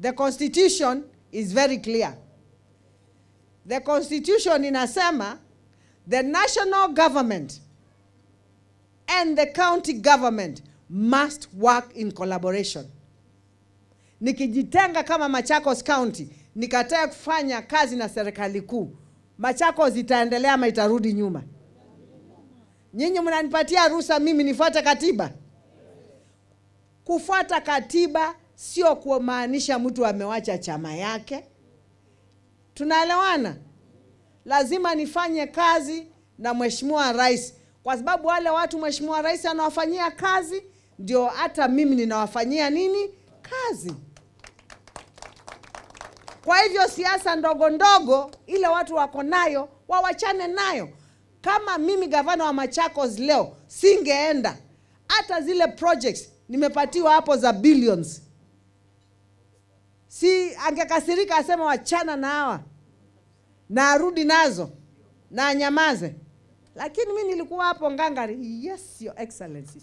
The constitution is very clear. The constitution inasema the national government and the county government must work in collaboration. Nikijitenga kama Machakos County, nikatae kufanya kazi na serikali kuu, Machakos itaendelea ama itarudi nyuma? Nyinyi mnanipatia ruhusa mimi nifuate katiba? Kufuata katiba sio kumaanisha mtu amewacha chama yake. Tunaelewana? Lazima nifanye kazi na Mheshimiwa Rais, kwa sababu wale watu Mheshimiwa Rais anawafanyia kazi ndio hata mimi ninawafanyia nini? Kazi. Kwa hivyo siasa ndogo ndogo ile watu wako nayo wawachane nayo. Kama mimi gavana wa Machakos leo singeenda, hata zile projects nimepatiwa hapo za billions, si angekasirika asema wachana na hawa na arudi nazo na nyamaze. Lakini mimi nilikuwa hapo ngangari. Yes, Your Excellency.